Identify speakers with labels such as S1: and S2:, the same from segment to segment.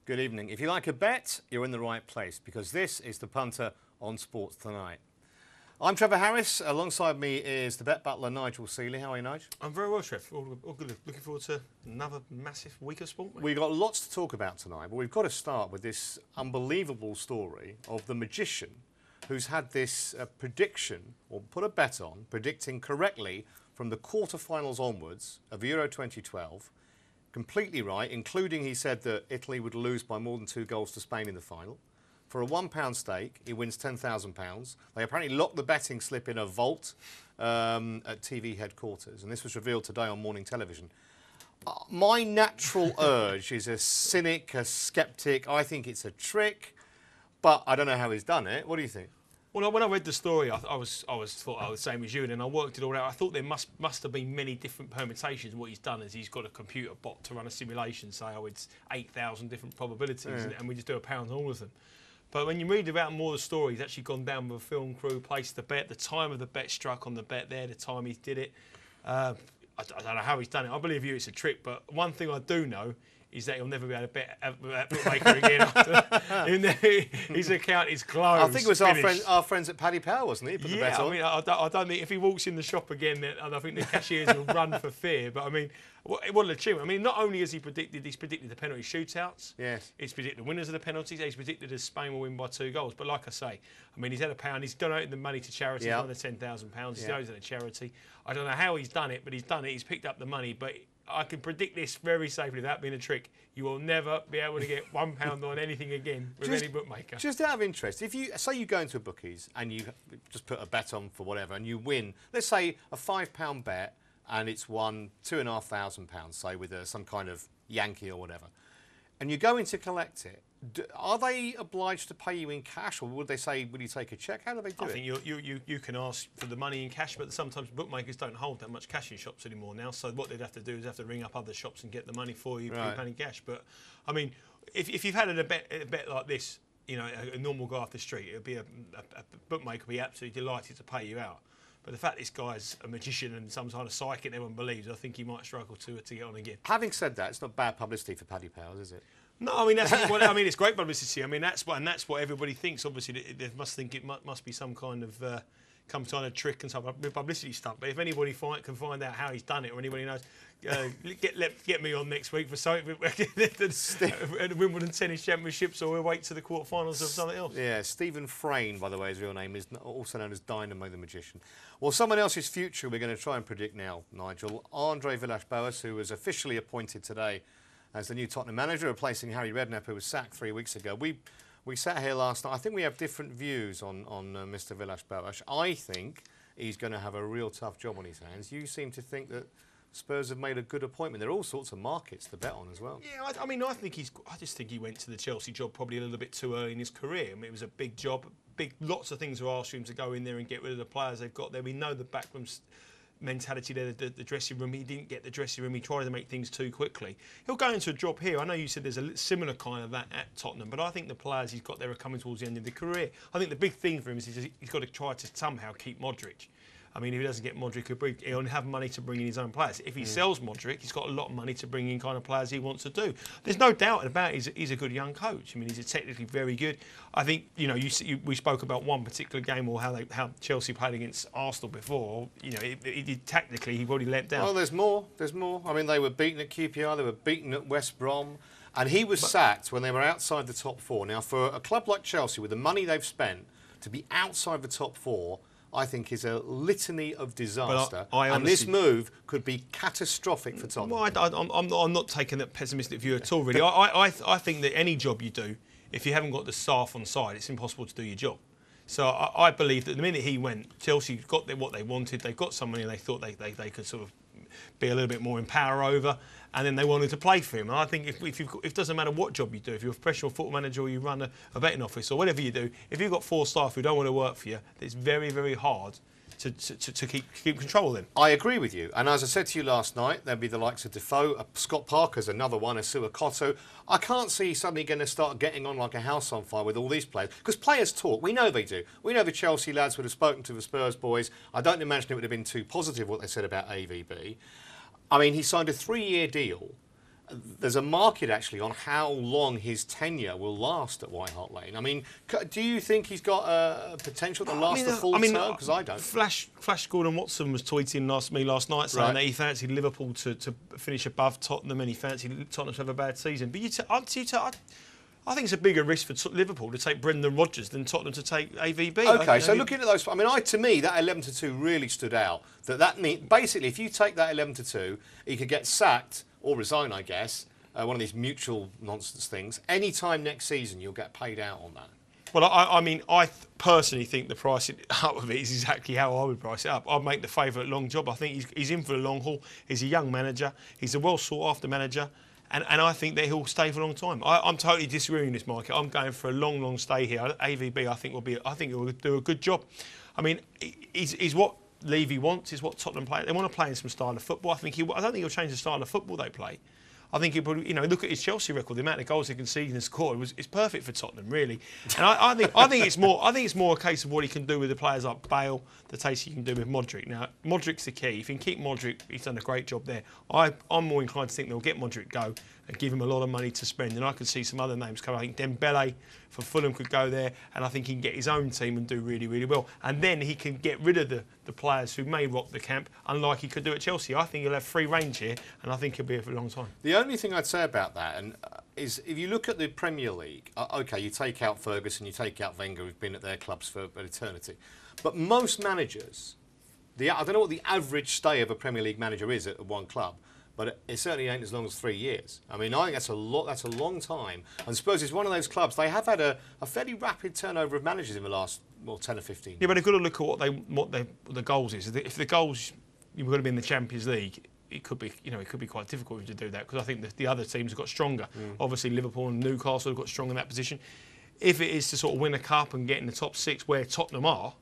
S1: Good evening. If you like a bet, you're in the right place because this is the Punter on Sports Tonight. I'm Trevor Harris. Alongside me is the bet butler Nigel Seeley. How are you, Nigel?
S2: I'm very well, Trev. All good. Looking forward to another massive week of sport, mate.
S1: We've got lots to talk about tonight, but we've got to start with this unbelievable story of the magician who's had this prediction, or put a bet on, predicting correctly from the quarterfinals onwards of Euro 2012. Completely right, including he said that Italy would lose by more than 2 goals to Spain in the final. For a £1 stake, he wins £10,000. They apparently locked the betting slip in a vault at TV headquarters, and this was revealed today on morning television. My natural urge is a cynic, a sceptic. I think it's a trick, but I don't know how he's done it. What do you think?
S2: Well, when I read the story, I thought I was the same as you, and then I worked it all out. I thought there must have been many different permutations. What he's done is he's got a computer bot to run a simulation, say, oh, it's 8,000 different probabilities, and we just do £1 on all of them. But when you read about more of the story, he's actually gone down with a film crew, placed the bet, the time of the bet struck on the bet there, the time he did it. I don't know how he's done it. I believe you it's a trick, but one thing I do know is that he'll never be able to bet at bookmaker again. After his account is closed.
S1: I think it was our friends at Paddy Power, wasn't he? Put the bet on.
S2: I mean, I don't think if he walks in the shop again, then I think the cashiers will run for fear. But I mean, what an achievement! I mean, not only has he's predicted the penalty shootouts. Yes. He's predicted the winners of the penalties. He's predicted that Spain will win by 2 goals. But like I say, I mean, he's had £1. He's donated the money to charity. Yep. He's won the £10,000. He's donated it to charity. I don't know how he's done it, but he's done it. He's picked up the money, but I can predict this very safely without being a trick. You will never be able to get £1 on anything again with any bookmaker. Just out of interest, if you say you go into a bookies and you just put a bet on for whatever and you win, let's say a £5 bet and it's won £2,500, say with some kind of Yankee or whatever, and you go in to collect it, are they obliged to pay you in cash, or would they say, will you take a cheque? How do they do it? I think you can ask for the money in cash, but sometimes bookmakers don't hold that much cash in shops anymore now. So what they'd have to do is have to ring up other shops and get the money for you, pay in cash. But I mean, if you've had a bet like this, you know, a normal guy off the street, it'd be a bookmaker would be absolutely delighted to pay you out. But the fact this guy's a magician and some kind of psychic everyone believes, I think he might struggle to get on again. Having said that, it's not bad publicity for Paddy Powers, is it? No, I mean it's great publicity. I mean that's what everybody thinks. Obviously, they must think it must be some kind of trick and some publicity stuff. But if anybody can find out how he's done it, or anybody knows, get me on next week for something at the Wimbledon Tennis Championships, or we'll wait to the quarterfinals of something else. Yeah, Stephen Frayne, by the way, his real name is also known as Dynamo the Magician. Well, someone else's future we're going to try and predict now, Nigel. Andre Villas Boas, who was officially appointed today as the new Tottenham manager, replacing Harry Redknapp, who was sacked 3 weeks ago. We sat here last night. I think we have different views on Mr. Villas Boas. I think he's going to have a real tough job on his hands. You seem to think that Spurs have made a good appointment. There are all sorts of markets to bet on as well. Yeah, I mean, I just think he went to the Chelsea job probably a little bit too early in his career. I mean, it was a big job. Lots of things are asked for him to go in there and get rid of the players they've got there. We know the backroom mentality there, the dressing room. He didn't get the dressing room. He tried to make things too quickly. He'll go into a job here. I know you said there's a similar kind of that at Tottenham, but I think the players he's got there are coming towards the end of the career. I think the big thing for him is he's got to try to somehow keep Modric. I mean, if he doesn't get Modric, he'll have money to bring in his own players. If he sells Modric, he's got a lot of money to bring in kind of players he wants to do. There's no doubt about it. He's a good young coach. I mean, he's technically very good. I think, you know, we spoke about one particular game, or how Chelsea played against Arsenal before. You know, tactically, he already let down. Well, there's more. There's more. I mean, they were beaten at QPR. They were beaten at West Brom. And he was sacked when they were outside the top 4. Now, for a club like Chelsea, with the money they've spent, to be outside the top 4, I think is a litany of disaster, and this move could be catastrophic for Tottenham. Well, I'm not taking that pessimistic view at all, really. I think that any job you do, if you haven't got the staff on side, it's impossible to do your job. So I believe that the minute he went, Chelsea got what they wanted. They got somebody they thought they could sort of be a little bit more in power over, and then they wanted to play for him. And I think if it doesn't matter what job you do, if you're a professional football manager or you run a betting office or whatever you do, if you've got 4 staff who don't want to work for you, it's very, very hard to keep control of them. I agree with you. And as I said to you last night, there'll be the likes of Defoe, Scott Parker's another one, Asua Koto. I can't see suddenly going to start getting on like a house on fire with all these players. Because players talk. We know they do. We know the Chelsea lads would have spoken to the Spurs boys. I don't imagine it would have been too positive what they said about AVB. I mean, he signed a 3-year deal
S1: there's a market actually on how long his tenure will last at White Hart Lane. I mean, do you think he's got a potential to last the full term? Because I don't.
S2: Flash Gordon Watson was tweeting me last night saying that he fancied Liverpool to finish above Tottenham and he fancied Tottenham to have a bad season. But I think it's a bigger risk for Liverpool to take Brendan Rodgers than Tottenham to take AVB.
S1: Okay, so looking at those, to me, that 11-2 really stood out. Basically, if you take that 11-2, he could get sacked or resign, I guess. One of these mutual nonsense things. Any time next season, you'll get paid out on that.
S2: Well, I personally think the pricing up of it is exactly how I would price it up. I'd make the favourite long job. I think he's in for the long haul. He's a young manager. He's a well sought after manager. And I think that he'll stay for a long time. I'm totally disagreeing with this market. I'm going for a long stay here. AVB, I think will do a good job. I mean, he's what Levy wants. Is what Tottenham play. They want to play in some style of football. I don't think he'll change the style of football they play. I think look at his Chelsea record. The amount of goals he conceded and scored is perfect for Tottenham, really. And I think it's more a case of what he can do with the players like Bale, the taste he can do with Modric. Now, Modric's the key. If you can keep Modric, he's done a great job there. I'm more inclined to think they'll get Modric go and give him a lot of money to spend. And I could see some other names come. I think Dembele for Fulham could go there, and I think he can get his own team and do really, really well. And then he can get rid of the players who may rock the camp, unlike he could do at Chelsea. I think he'll have free range here, and I think he'll be here for a long time.
S1: The only thing I'd say about that is if you look at the Premier League, OK, you take out Ferguson, you take out Wenger, who've been at their clubs for an eternity. But most managers, I don't know what the average stay of a Premier League manager is at one club, but it certainly ain't as long as 3 years. I mean, I think that's a long time. And Spurs is one of those clubs. They have had a fairly rapid turnover of managers in the last 10 or 15 years.
S2: Yeah, but they've got to look at what the goals is. If the goals you're going to be in the Champions League, it could be quite difficult to do that because I think the other teams have got stronger. Obviously, Liverpool and Newcastle have got strong in that position. If it is to sort of win a cup and get in the top 6 where Tottenham are,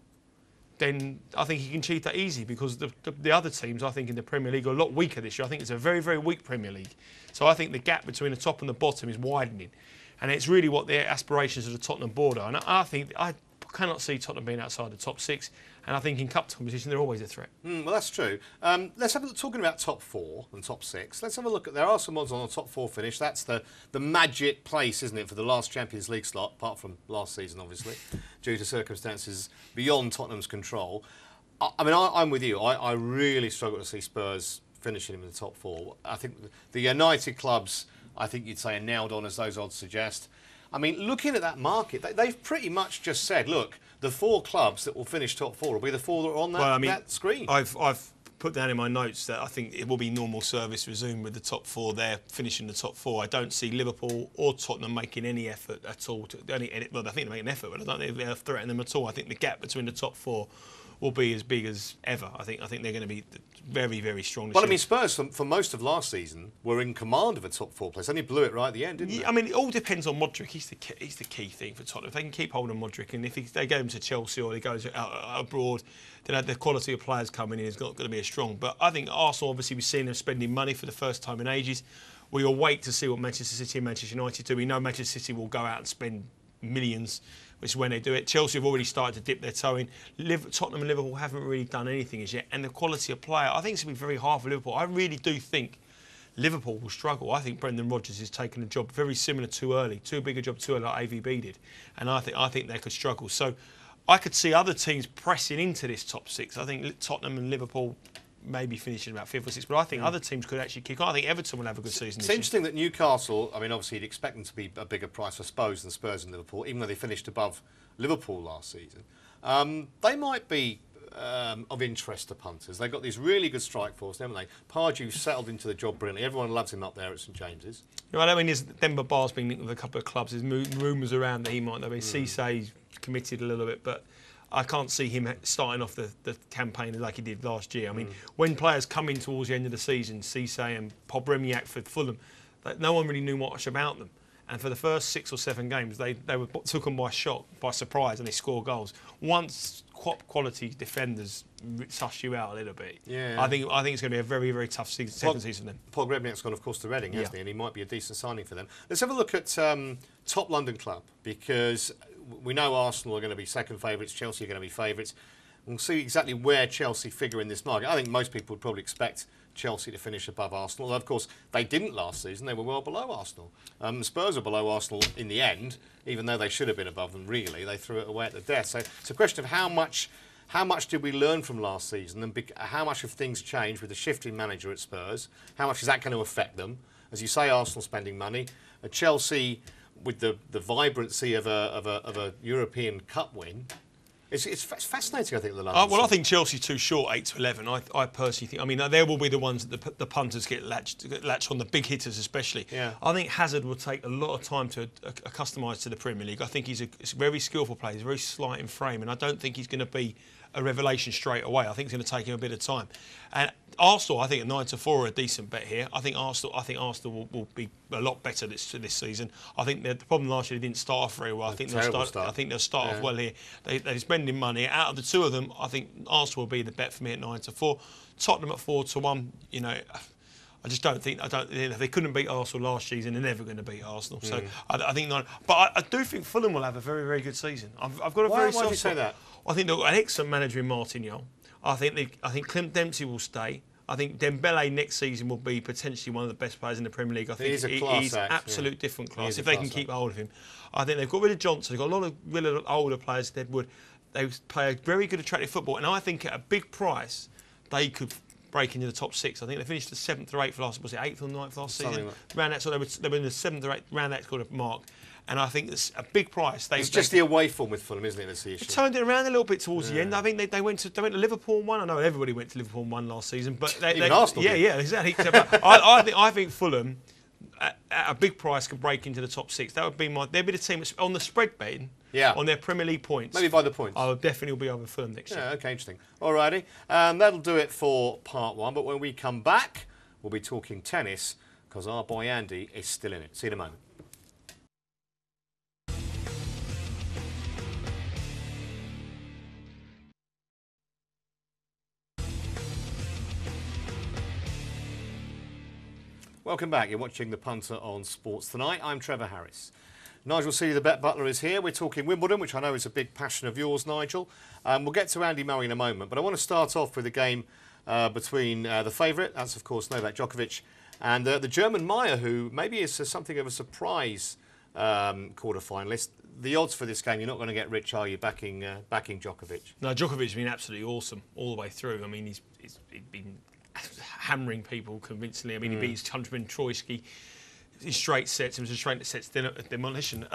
S2: then I think he can achieve that easy because the other teams, I think, in the Premier League are a lot weaker this year. I think it's a very, very weak Premier League. So I think the gap between the top and the bottom is widening. And it's really what their aspirations of the Tottenham board are. And I cannot see Tottenham being outside the top 6. And I think in cup competition, they're always a threat.
S1: Well, that's true. Let's have a look, talking about top 4 and top 6. Let's have a look there are some odds on the top 4 finish. That's the magic place, isn't it, for the last Champions League slot, apart from last season, obviously, due to circumstances beyond Tottenham's control. I'm with you. I really struggle to see Spurs finishing in the top 4. I think the United clubs, I think you'd say, are nailed on, as those odds suggest. I mean, looking at that market, they've pretty much just said, look, the 4 clubs that will finish top 4 will be the 4 that are on that screen.
S2: I've put down in my notes that I think it will be normal service resumed with the top 4 there, finishing the top 4. I don't see Liverpool or Tottenham making any effort at all. I think they make an effort, but I don't think they'll threaten them at all. I think the gap between the top 4 will be as big as ever. I think they're going to be very, very strong this year.
S1: I mean, Spurs, for most of last season, were in command of a top 4 place. Only blew it right at the end, didn't they?
S2: I mean, it all depends on Modric. He's the key thing for Tottenham. If they can keep hold of Modric, and if they go him to Chelsea or they go abroad, then the quality of players coming in is not going to be as strong. But I think Arsenal, obviously, we've seen them spending money for the first time in ages. We will wait to see what Manchester City and Manchester United do. We know Manchester City will go out and spend millions, which is when they do it. Chelsea have already started to dip their toe in. Tottenham and Liverpool haven't really done anything as yet. And the quality of player, I think it's going to be very hard for Liverpool. I really do think Liverpool will struggle. I think Brendan Rodgers is taking a job very similar too early, too big a job too early like AVB did. And I think they could struggle. So I could see other teams pressing into this top 6. I think Tottenham and Liverpool maybe finishing about 5th or 6th, but I think other teams could actually kick on. I think Everton will have a good season.
S1: It's interesting that Newcastle, I mean, obviously you'd expect them to be a bigger price, I suppose, than Spurs and Liverpool, even though they finished above Liverpool last season. They might be of interest to punters. They've got this really good strike force, haven't they? Pardew's settled into the job brilliantly. Everyone loves him up there at St James's.
S2: I mean, there's Demba Ba's been linked with a couple of clubs. There's rumours around that he might not be. Cissé's committed a little bit, but I can't see him starting off the campaign like he did last year. I mean, when players come in towards the end of the season, Cissé and Pobremiak for Fulham, no one really knew much about them. And for the first 6 or 7 games, they took them by surprise, and they scored goals. Once quality defenders suss you out a little bit, I think it's going to be a very, very tough second season then.
S1: Pobremiak's gone, of course, to Reading, hasn't he? And he might be a decent signing for them. Let's have a look at top London club, because we know Arsenal are going to be second favourites, Chelsea are going to be favourites. We'll see exactly where Chelsea figure in this market. I think most people would probably expect Chelsea to finish above Arsenal. Although, of course, they didn't last season. They were well below Arsenal. Spurs were below Arsenal in the end, even though they should have been above them, really. They threw it away at the death. So it's a question of how much did we learn from last season, and how much have things changed with the shifting manager at Spurs? How much is that going to affect them? As you say, Arsenal spending money. Chelsea, with the vibrancy of a European Cup win, it's fascinating. I think the last.
S2: Well, I think Chelsea's too short, 8 to 11. I personally think. I mean, there will be the ones that the punters get latched on, the big hitters especially.
S1: Yeah.
S2: I think Hazard will take a lot of time to accustom to the Premier League. I think he's a very skillful player. He's very slight in frame, and I don't think he's going to be a revelation straight away. I think it's going to take him a bit of time. And Arsenal, I think at 9 to 4 are a decent bet here. I think Arsenal will be a lot better this season. I think the problem last year, they didn't start off very well. I think they'll start off well here. They're spending money. Out of the two of them, I think Arsenal will be the bet for me at 9 to 4. Tottenham at 4 to 1. You know, I just don't think. If they couldn't beat Arsenal last season, they're never going to beat Arsenal. So I think 9. But I do think Fulham will have a very, very good season. I've got a very.
S1: Why do you say that?
S2: I think they've got an excellent manager in Martignol. I think Clint Dempsey will stay. I think Dembele next season will be potentially one of the best players in the Premier League. I think he's absolute different class if they can keep hold of him. I think they've got rid of Johnson. They've got a lot of really older players. They play a very good, attractive football, and I think at a big price they could break into the top 6. I think they finished the 7th or 8th last. Was it 8th or 9th last season? Around that, so they were in the 7th or 8th. Around that sort of mark. And I think it's a big price.
S1: It's just the away form with Fulham, isn't it? That's the issue.
S2: They turned it around a little bit towards the end. I think they went to Liverpool and won. I know everybody went to Liverpool and won last season, but
S1: even Arsenal did.
S2: Yeah, exactly. I think Fulham at a big price could break into the top 6. That would be they'd be the team on the spread betting.
S1: Yeah.
S2: On their Premier League points.
S1: Maybe by the points.
S2: I will definitely be over Fulham next year.
S1: Yeah, okay, interesting. Alrighty, that'll do it for part 1. But when we come back, we'll be talking tennis because our boy Andy is still in it. See you in a moment. Welcome back. You're watching The Punter on Sports Tonight. I'm Trevor Harris. Nigel Seeley, the bet butler, is here. We're talking Wimbledon, which I know is a big passion of yours, Nigel. We'll get to Andy Murray in a moment, but I want to start off with a game between the favourite, that's of course Novak Djokovic, and the German Meier, who maybe is something of a surprise quarter-finalist. The odds for this game, you're not going to get rich, are you, backing Djokovic? No,
S2: Djokovic's been absolutely awesome all the way through. I mean, he's been hammering people convincingly. I mean, he beats Hunterman, Troitsky in straight sets. It was a straight sets demolition.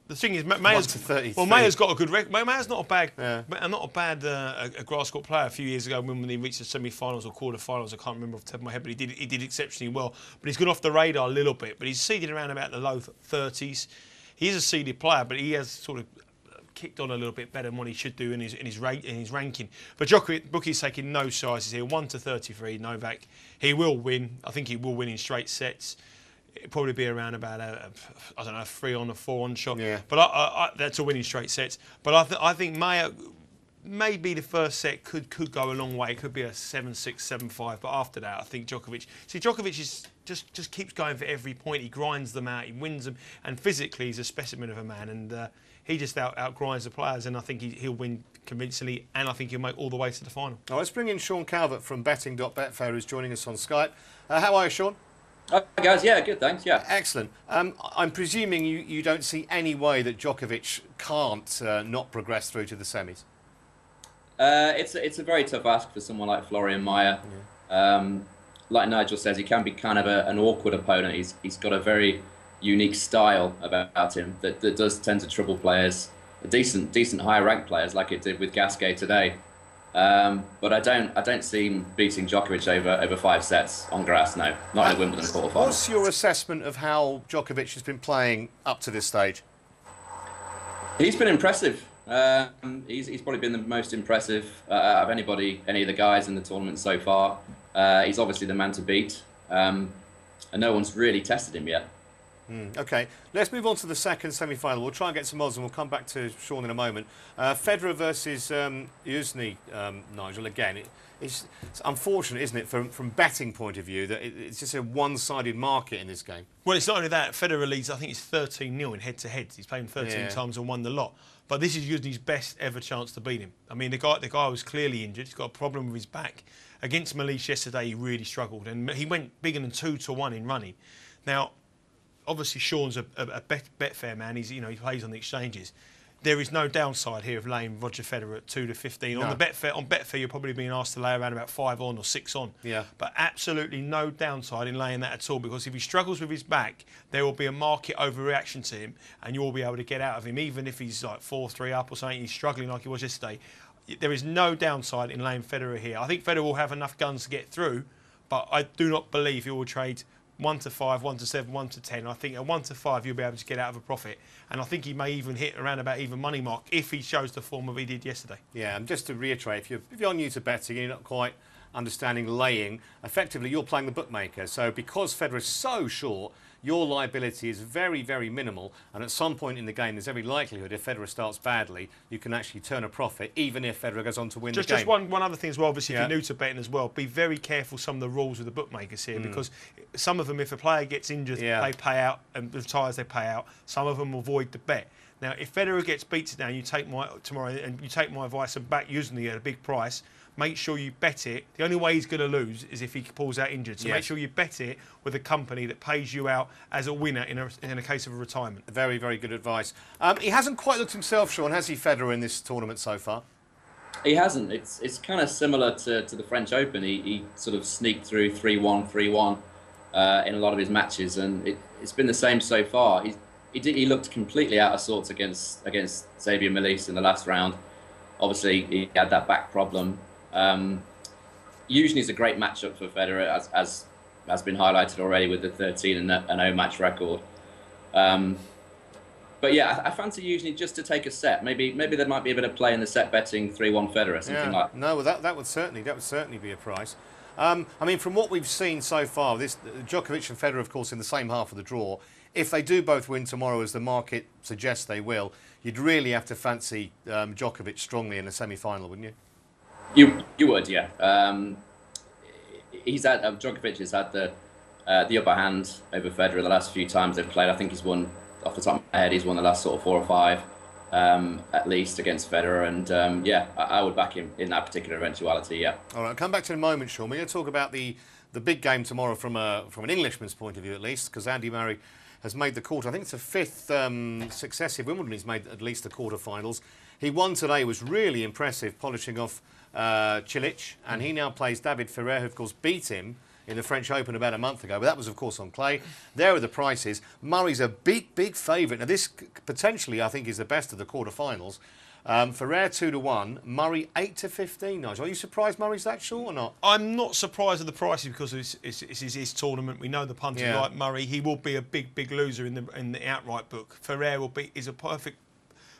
S2: The thing is, Meier's got a good record. Meier's not a bad grass court player. A few years ago, when he reached the semi-finals or quarter-finals, I can't remember off the top of my head, but he did exceptionally well. But he's gone off the radar a little bit. But he's seeded around about the low 30s. He is a seeded player, but he has sort of kicked on a little bit better than what he should do in his ranking. But Djokovic, bookie's taking no sizes here. 1 to 33, Novak. He will win. I think he will win in straight sets. It'll probably be around about a 3 on, a 4 on shot. Yeah. But that's a winning straight sets. But I think Meier, maybe the first set could go a long way. It could be a 7-6, 7-5. But after that, I think Djokovic is just keeps going for every point. He grinds them out. He wins them. And physically, he's a specimen of a man. And he just outgrinds the players. And I think he'll win convincingly. And I think he'll make all the way to the final. Oh, let's bring in Sean Calvert from betting.betfair, who's joining us on Skype. How are you, Sean?
S3: Hi guys, yeah, good, thanks, yeah.
S1: Excellent. I'm presuming you don't see any way that Djokovic can't not progress through to the semis?
S3: It's a very tough ask for someone like Florian Meier. Yeah. Like Nigel says, he can be kind of an awkward opponent. He's got a very unique style about him that does tend to trouble players, decent higher ranked players, like it did with Gasquet today. But I don't see him beating Djokovic over 5 sets on grass. No, not in the Wimbledon quarterfinal.
S1: What's your assessment of how Djokovic has been playing up to this stage?
S3: He's been impressive. He's probably been the most impressive out of any of the guys in the tournament so far. He's obviously the man to beat, and no one's really tested him yet.
S1: OK, let's move on to the second semi-final. We'll try and get some odds and we'll come back to Sean in a moment. Federer versus Jusny, Nigel, again, it's unfortunate, isn't it, from betting point of view, that it's just a one-sided market in this game.
S2: Well, it's not only that. Federer leads, I think it's 13-0 in head-to-heads. He's played 13 times and won the lot. But this is Jusny's best ever chance to beat him. I mean, the guy was clearly injured. He's got a problem with his back. Against Malish yesterday, he really struggled. And he went bigger than 2-1 in running. Now, obviously, Sean's a Betfair man. He plays on the exchanges. There is no downside here of laying Roger Federer at 2-15. No. On Betfair, you're probably being asked to lay around about 5 on or 6 on.
S1: Yeah.
S2: But absolutely no downside in laying that at all, because if he struggles with his back, there will be a market overreaction to him, and you'll be able to get out of him, even if he's like 4-3 up or something. He's struggling like he was yesterday. There is no downside in laying Federer here. I think Federer will have enough guns to get through, but I do not believe he will trade 1-5, 1-7, 1-10. I think at 1-5 you'll be able to get out of a profit, and I think he may even hit around about even money mark if he shows the form of he did yesterday.
S1: Yeah, and just to reiterate, if you're new to betting, you're not quite understanding laying. Effectively, you're playing the bookmaker. So because Federer is so short, your liability is very, very minimal. And at some point in the game, there's every likelihood if Federer starts badly, you can actually turn a profit, even if Federer goes on to win the game.
S2: Just one other thing as well, obviously, if you're new to betting as well, be very careful some of the rules of the bookmakers here, because some of them, if a player gets injured, they pay out, and retires, they pay out. Some of them will void the bet. Now, if Federer gets beat today, and you take my advice and back Jusny at a big price, make sure you bet it. The only way he's going to lose is if he pulls out injured. So make sure you bet it with a company that pays you out as a winner in a case of a retirement.
S1: Very, very good advice. He hasn't quite looked himself, Sean, has he, Federer, in this tournament so far?
S3: He hasn't. It's kind of similar to the French Open. He sort of sneaked through 3-1, 3-1 in a lot of his matches, and it's been the same so far. He looked completely out of sorts against Xavier Malisse in the last round. Obviously, he had that back problem. Usually it's a great matchup for Federer, as has been highlighted already with the 13-0 match record. But yeah, I fancy usually just to take a set. Maybe there might be a bit of play in the set betting 3-1 Federer, something like that.
S1: No, well, that would certainly be a price. I mean, from what we've seen so far, Djokovic and Federer, of course, in the same half of the draw. If they do both win tomorrow, as the market suggests they will, you'd really have to fancy Djokovic strongly in the semi-final, wouldn't you?
S3: You would, yeah. Djokovic has had the upper hand over Federer the last few times they've played. I think he's won, off the top of my head, he's won the last sort of 4 or 5 at least against Federer, and yeah, I would back him in that particular eventuality. Yeah. All
S1: right, I'll come back to it in a moment, Sean. We're going to talk about the big game tomorrow from an Englishman's point of view, at least, because Andy Murray has made the quarter. I think it's the 5th successive Wimbledon he's made at least the quarterfinals. He won today, was really impressive, polishing off Cilic, and he now plays David Ferrer, who of course beat him in the French Open about a month ago, but that was of course on clay. There are the prices. Murray's a big favourite. Now this potentially I think is the best of the quarterfinals. Ferrer 2-1, Murray 8-15. Nigel, are you surprised Murray's that short or not?
S2: I'm not surprised at the prices because it's his tournament. We know the Punter like Murray. He will be a big loser in the outright book. Ferrer is a perfect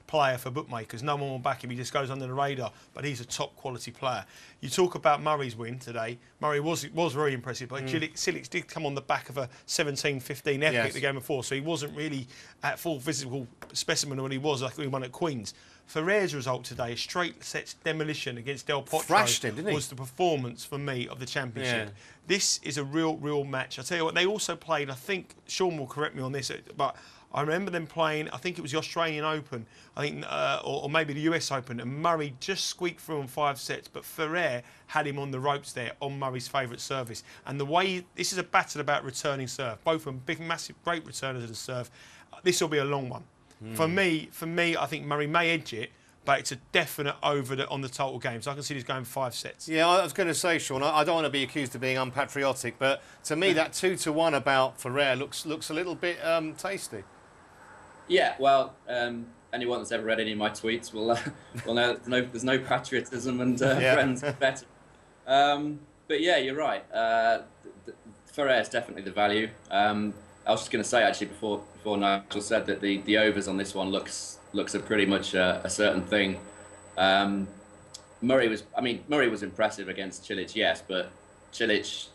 S2: player for bookmakers. No one will back him. He just goes under the radar, but he's a top quality player. You talk about Murray's win today. Murray was very impressive, but Cilic did come on the back of a 17-15 epic the game before, so he wasn't really at full physical specimen of what he was like when he won at Queen's. Ferrer's result today, a straight sets demolition against Del Potro,
S1: thrashed him, didn't he?
S2: Was the performance for me of the championship. This is a real match. I tell you what, they also played, I think Sean will correct me on this, but I remember them playing, I think it was the Australian Open, I think, or maybe the US Open, and Murray just squeaked through in 5 sets, but Ferrer had him on the ropes there on Murray's favourite service. And the way, this is a battle about returning serve, both of them big, massive, great returners of the serve. This will be a long one. For me, I think Murray may edge it, but it's a definite over on the total game. So I can see this going 5 sets. Yeah,
S1: I was going to say, Sean, I don't want to be accused of being unpatriotic, but to me that 2-1 about Ferrer looks a little bit tasty.
S3: Yeah, well, anyone that's ever read any of my tweets will know there's no patriotism and friends better. But yeah, you're right. Ferrer is definitely the value. I was just going to say actually before Nigel said that the overs on this one looks a pretty much a certain thing. Murray was impressive against Cilic, yes, but Cilic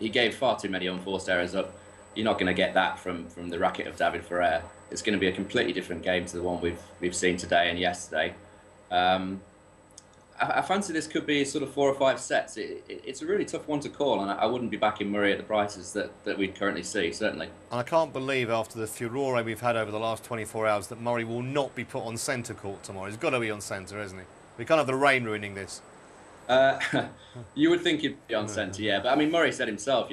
S3: he gave far too many unforced errors up. you're not going to get that from the racket of David Ferrer. It's going to be a completely different game to the one we've seen today and yesterday. I fancy this could be sort of 4 or 5 sets. It's a really tough one to call, and I wouldn't be backing Murray at the prices that we currently see, certainly.
S1: And I can't believe, after the furore we've had over the last 24 hours, that Murray will not be put on centre court tomorrow. He's got to be on centre, hasn't he? We can't have the rain ruining this.
S3: You would think he'd be on centre, yeah. But I mean, Murray said himself,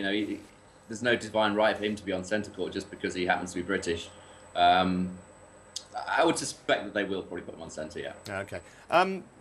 S3: there's no divine right for him to be on centre court just because he happens to be British. I would suspect that they will probably put him on centre, yeah.
S1: Okay.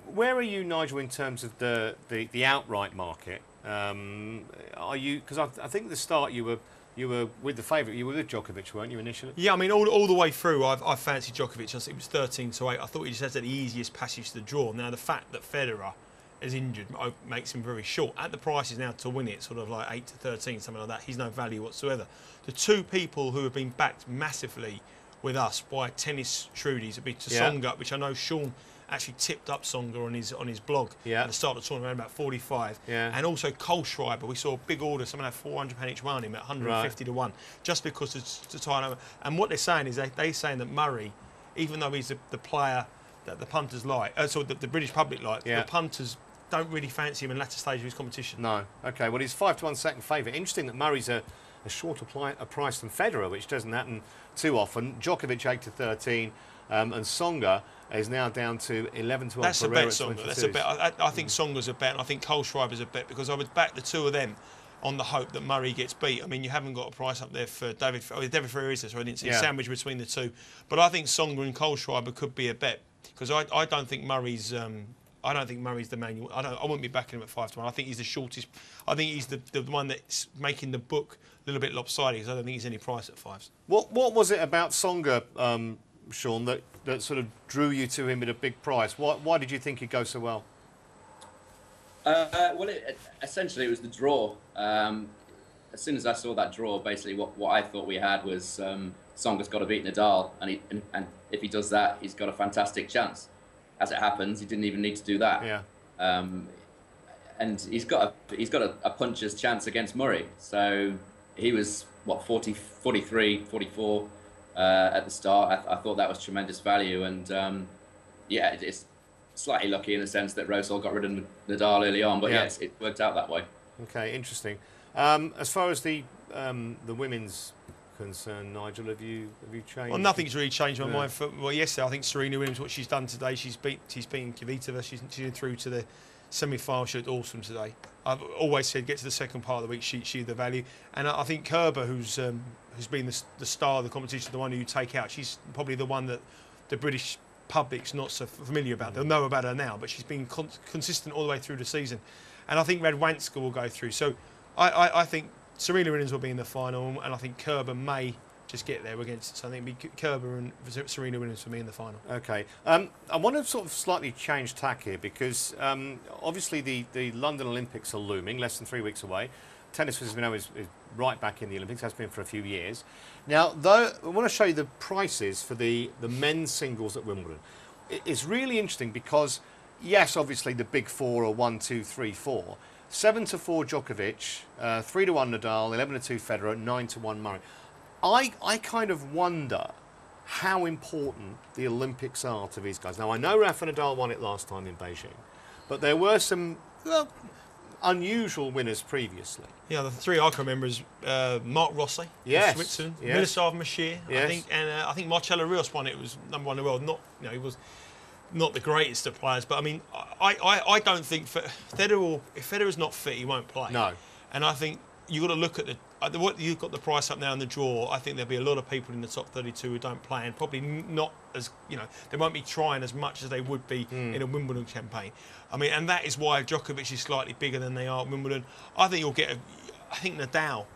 S1: Where are you, Nigel, in terms of the outright market? Are you, because I think at the start you were with the favourite. You were with Djokovic, weren't you, initially?
S2: Yeah, I mean, all the way through, I fancied Djokovic. It was 13-8. I thought he just has the easiest passage to the draw. Now, the fact that Federer is injured makes him very short. At the prices now to win it, sort of like 8-13, something like that, he's no value whatsoever. The two people who have been backed massively with us by tennis shrewdies would be Tsonga, which I know Sean actually tipped up Tsonga on his blog at the start of the tournament, around about 45. And also Kohlschreiber, we saw a big order, someone had £400 each one on him at 150 to 1, just because it's to tie over. And what they're saying is they're saying that Murray, even though he's the player that the punters like, the British public like, the punters don't really fancy him in the latter stage of his competition.
S1: No. Okay, well, he's 5 to 1 second favourite. Interesting that Murray's a shorter price than Federer, which doesn't happen too often. Djokovic 8 to 13, and Tsonga is now down to 11 to 1.
S2: That's a bet, Tsonga. That's a bet. I think Tsonga's a bet, and I think Kohlschreiber's a bet, because I would back the two of them on the hope that Murray gets beat. I mean, you haven't got a price up there for David Ferrer, is there? So I didn't see a sandwich between the two. But I think Tsonga and Kohlschreiber could be a bet, because I don't think Murray's. I don't think Murray's the manual. I wouldn't be backing him at 5 to 1. I think he's the shortest. I think he's the one that's making the book a little bit lopsided, because I don't think he's any price at 5s.
S1: What was it about Tsonga, Sean, that sort of drew you to him at a big price? Why did you think he'd go so well?
S3: Well, essentially it was the draw. As soon as I saw that draw, basically what I thought we had was Tsonga's got to beat Nadal, and if he does that, he's got a fantastic chance. As it happens, he didn't even need to do that. Yeah. And he's got a puncher's chance against Murray. So he was, 43, 44 at the start. I thought that was tremendous value. And it's slightly lucky in the sense that Rosol got rid of Nadal early on. But yes, it worked out that way. Okay,
S1: interesting. As far as the women's concern, Nigel, have you changed?
S2: Well, nothing's really changed my mind. Yesterday I think Serena Williams, what she's done today, she's beaten Kvitova. She's through to the semi-final. She looked awesome today. I've always said get to the second part of the week, she's the value. And I think Kerber, who's been the star of the competition, the one who you take out, she's probably the one that the British public's not so familiar about. They'll know about her now, but she's been consistent all the way through the season. And I think Radwanska will go through. So I think Serena Williams will be in the final, and I think Kerber may just get there against it. So I think it'll be Kerber and Serena Williams for me in the final.
S1: Okay. I want to sort of slightly change tack here, because obviously the London Olympics are looming, less than 3 weeks away. Tennis, as we know, is right back in the Olympics, has been for a few years. Now, though, I want to show you the prices for the men's singles at Wimbledon. It's really interesting because, yes, obviously the big four are 1, 2, 3, 4. 7 to 4 Djokovic, 3 to 1 Nadal, 11 to 2 Federer, 9 to 1 Murray. I kind of wonder how important the Olympics are to these guys. Now, I know Rafa Nadal won it last time in Beijing, but there were some unusual winners previously.
S2: Yeah, the three I can remember is Mark Rossi, Switzerland, Miroslav Mashir, I think, and I think Marcelo Rios won it. It was #1 in the world. He was not the greatest of players, but I mean, I don't think if Federer's not fit, he won't play.
S1: No.
S2: And I think you've got to look at what you've got the price up now in the draw. I think there'll be a lot of people in the top 32 who don't play, and probably not as they won't be trying as much as they would be in a Wimbledon campaign. I mean, and that is why Djokovic is slightly bigger than they are at Wimbledon. I think you'll get. I think Nadal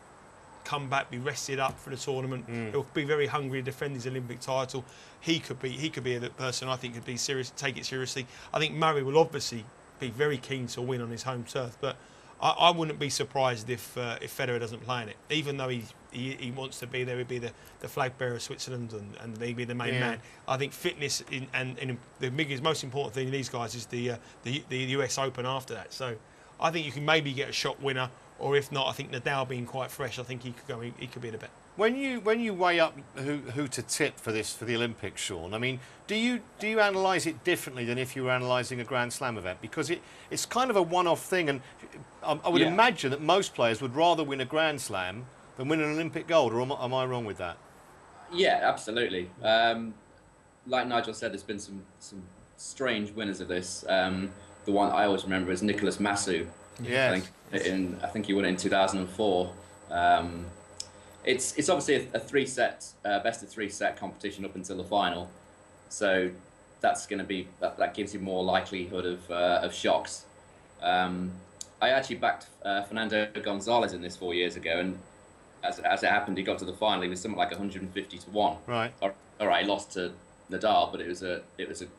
S2: come back, be rested up for the tournament. He'll be very hungry to defend his Olympic title. He could be a person I think could be serious, take it seriously. I think Murray will obviously be very keen to win on his home turf, but I wouldn't be surprised if Federer doesn't play in it. Even though he wants to be there, he'd be the flag bearer of Switzerland and maybe the main man. I think fitness and the biggest, most important thing in these guys is the US Open after that. So I think you can maybe get a shot winner, or if not, I think Nadal being quite fresh, I think he could be in a bet.
S1: When you weigh up who to tip for the Olympics, Sean, I mean, do you analyse it differently than if you were analysing a Grand Slam event? Because it's kind of a one-off thing, and I would imagine that most players would rather win a Grand Slam than win an Olympic gold, or am I wrong with that?
S3: Yeah, absolutely. Like Nigel said, there's been some strange winners of this. The one I always remember is Nicolas Massou.
S1: Yes.
S3: I think he won it in 2004. It's obviously a best of three set competition up until the final, so that's going to be that gives you more likelihood of shocks. I actually backed Fernando Gonzalez in this 4 years ago, and as it happened, he got to the final. He was something like 150 to 1.
S1: Right.
S3: All right, he lost to Nadal, but it was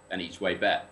S3: an each way bet.